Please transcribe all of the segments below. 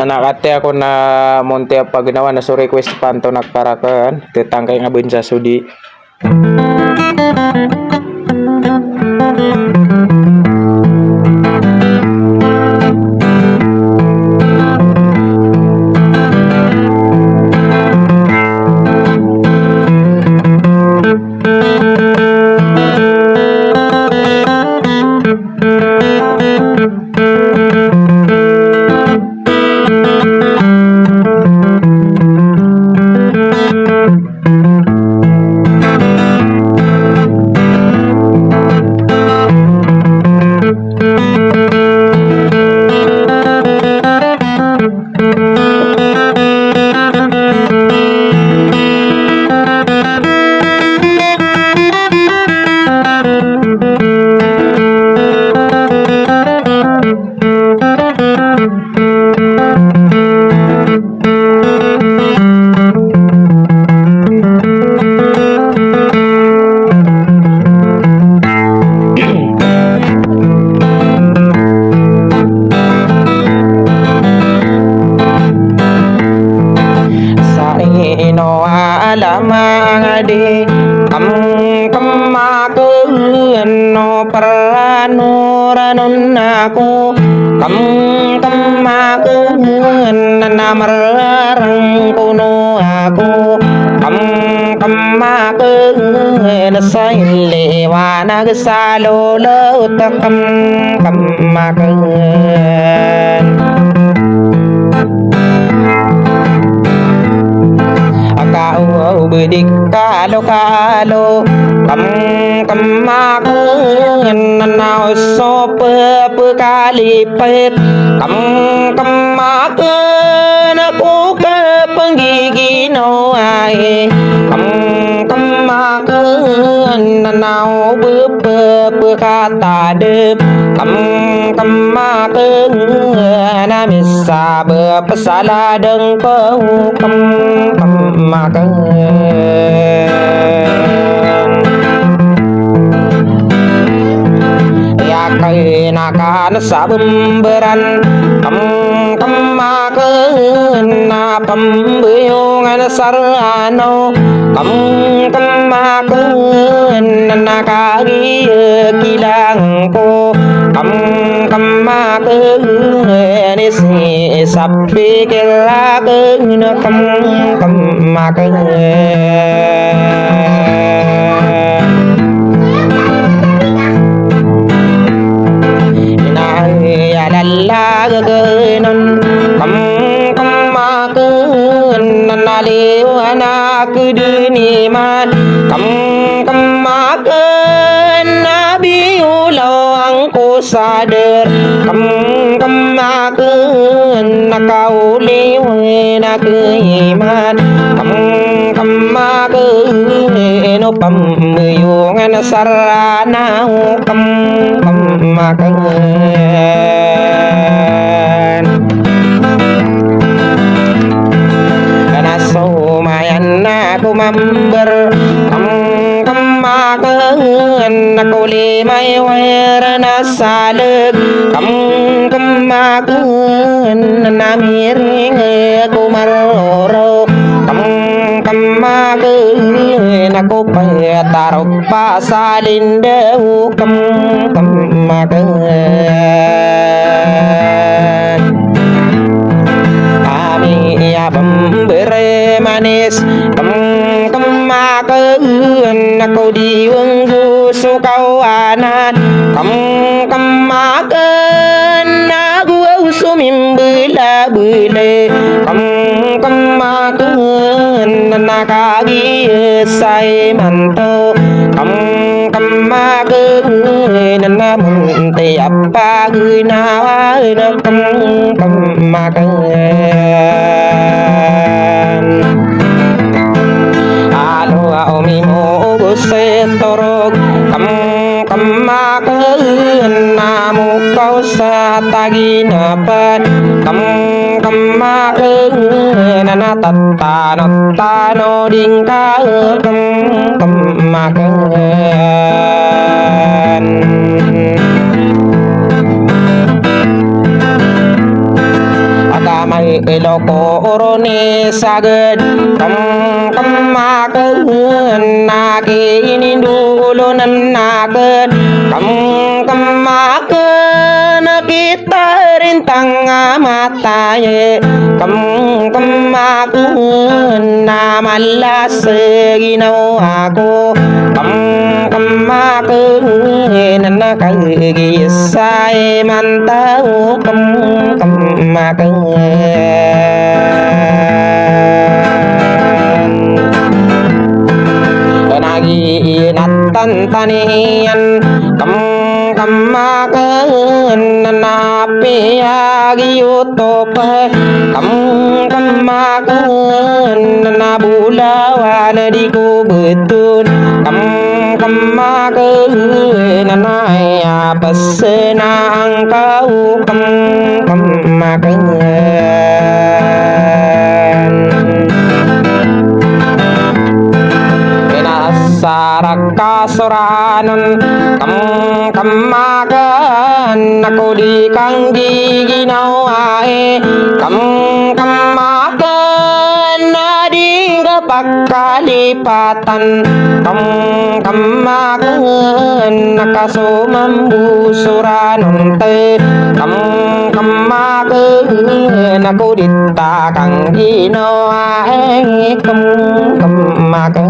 nakate ako na monte pa ginawa na so request panto nakarakan tetangkay nga bin sa sudi. Lamangadi kamaku no pranuranun aku kamaku namarang kuno aku kamaku nasaile wanag salolo utakam kamaku kau bedik kalo kamaku nanau sope kalipet kamaku naku ke penggigino ai kamaku nanau bepe kata dep kamaku na bisa berpesala deng makan ya kenakan sabemberan makan na pembuyungan sarano makan na kagi kilangko makan isi sapi kelaken makan ya lalla genon makan naliu anak duniman makan nabi ulang ku sadar makan nakau liwe nak iman makan no pambuyungan sarana makan karena sumayan aku member makan aku limai warna salek makan namiring aku maroro makan aku taruh pasalin dehu makan kami ya pemberi manis makan aku diunggu sukawanan makan aku sumim bela bule makan nakagi sai manto makan namun tiapa ginawa makan mimo gusetorok makan namu kau satagi napan makan nana tano dingka makan agamay loko saged kemakeun ini dulu nakeun kemakeun kita rintang mata ye kemakeun malas segino aku kemakeun kagi sai mantau kemakeun nagi natan tanian kemakeun napi agi utope kemakeun nabulawan di kubetun kemakeun naya pesenang kau kemakeun saraka soranon kemakan aku di kang giginaw ae kemakan di pakalipatan kemakan nakasumambu suranon te kemakan aku di takang ginaw ae kemakan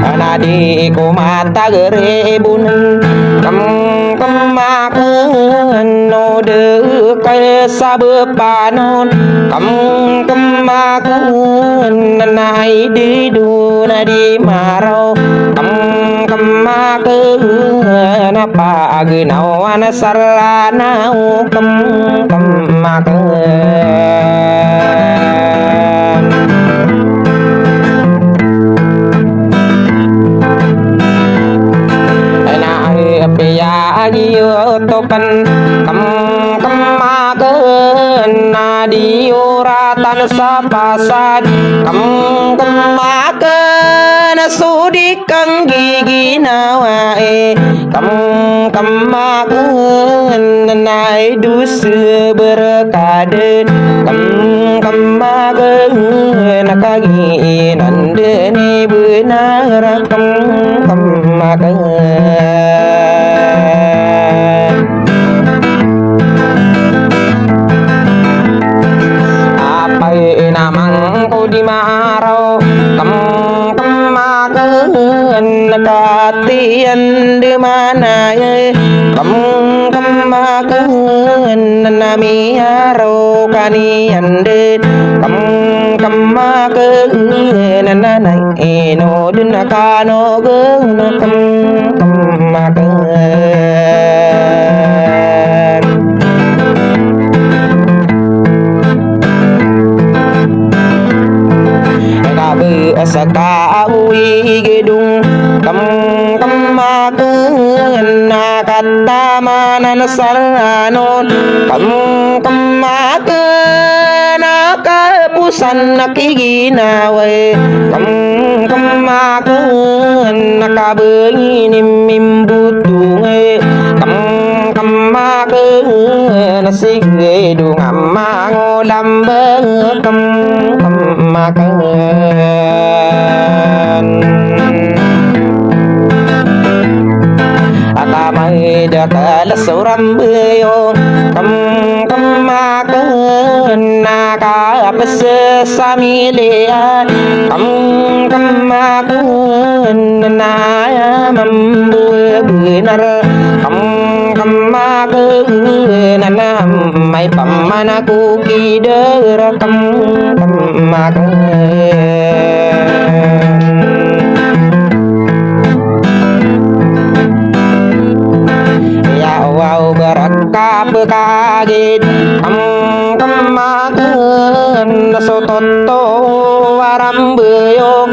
anadi ku mata gerebunan kemakeun no de kaya sabepanon kemakeun nai di duna di marau kemakeun apa agenawan sarlanau kemakeun ya agiyo topan kemakeun diuratan sapasad kemakeun sudi kang gigina wae kemakeun nai dusu berkaden kemakeun kaginan deni benar kemakeun namang ku di marau kemakeun katian di mana ye kemakeun nami aro kanian de kemakeun nanai ino duna kano geun kemakeun sakawi gedung kemakeun katamanan saranon kemakeun kapusan nakiginawe kemakeun kabeungin mimbutunge kemakeun sigedung amangolam kemakeun akamai dakal suram beyo kemakeun naka pesesamilean kemakeun naya mambu benar kemakeun namai pamanaku kider kemakeun ya wow beraka bekagit kemakeun sototo waram beyo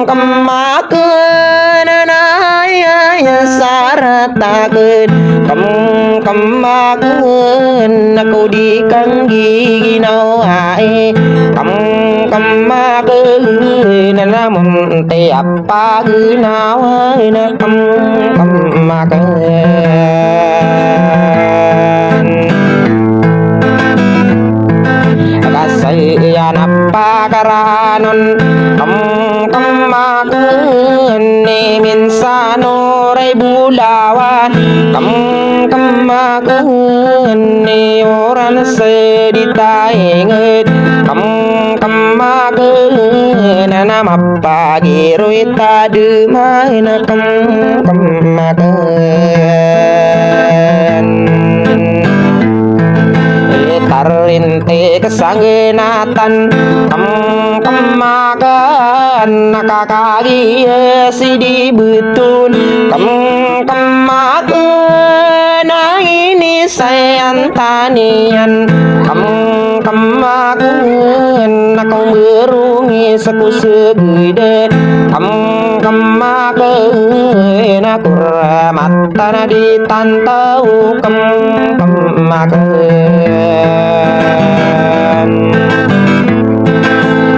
kemakeun naya saratakeun kemakeun aku di kang giginaw ae kemakeun na munti apa ginawa na kamakan kasayan apa karanon kamakan ni minsano ray bulawan kamakan ni orang seditainget kamakan na mapagi ruita dumay na kamakan tarinte kesanggenatan kamakan nakakagi sidi betul kamakan ini sayantanian kamakan aku berungi seku segede kamakan aku ramatan di tantau kamakan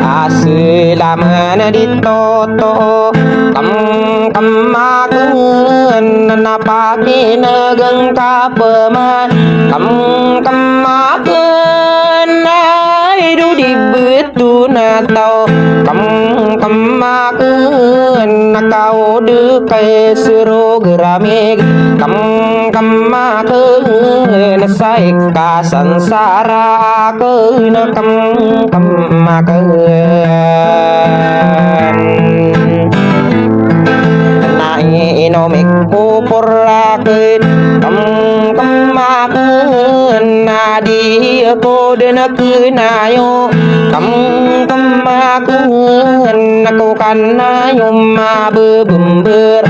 asilama di toto kamakan napaki negang kapeman kamakan hidup di betu natau kamakan nakau dekai seru geramik kamakan saik kasansara kena kamakan inomik kupurakeun kamakeun nadi kodenakeun ayo kamakeun aku kana nyuma bebember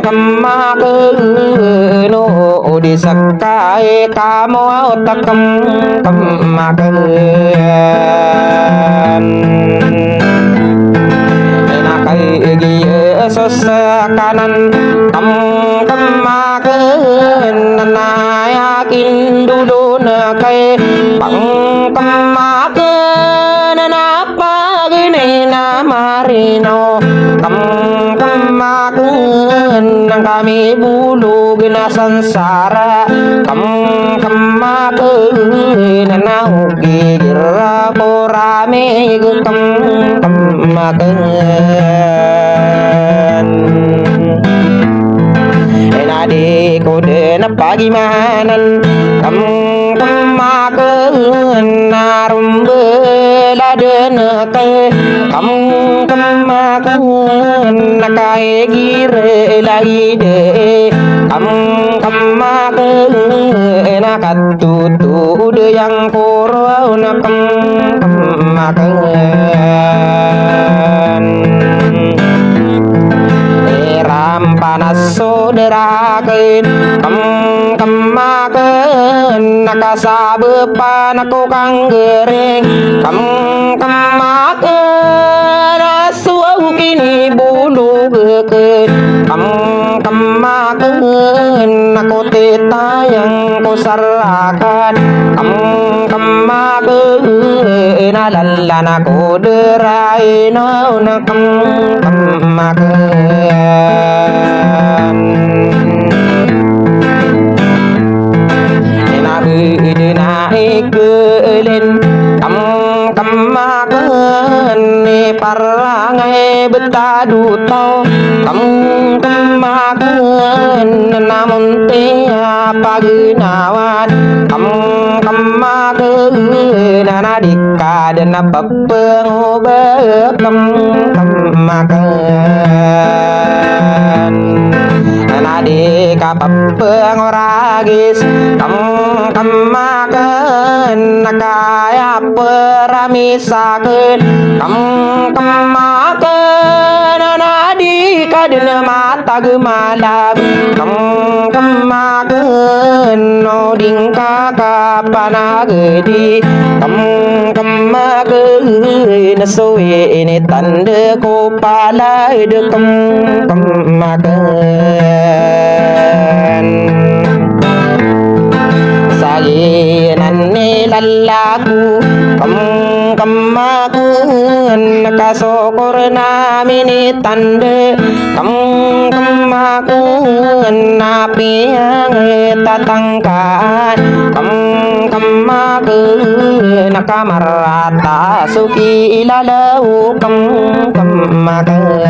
kamakeun disakai kamu otak kamakeun sosakanan kamakeun nayakin dulu nakai kamakeun napa gini namarino kamakeun kami bulu gina sansara kamakeun naugi gira porame kamakeun enadi kode napa gimanan kamakeun narumbela deneke kamakeun nakai gire lagi de kamakeun nakatutu de yang koro kamakeun panas soderakeun kamakeun nakasabepan aku kang gering kamakeun asuh kini bulu gekeun kamakeun aku tetayang ku sarakan kamakeun alalan aku derai nauna kamakeun naik kelin kamakeun ni parangai betadu tau kamakeun namun tia pagenawan kamakeun anadika dan apa pengobek kamakeun anadika pengoragis kamakeun nakaya peramisakeun kamakeun anadika dina mata gemalap kamakeun noding kakapanageudi kamakeun suwe ini tanda kopala de kamakeun sayenan ni lalaku kemagun kasokur namini tande kemagun napi yang tatangkan kemagun kamarata suki ilalau kemagun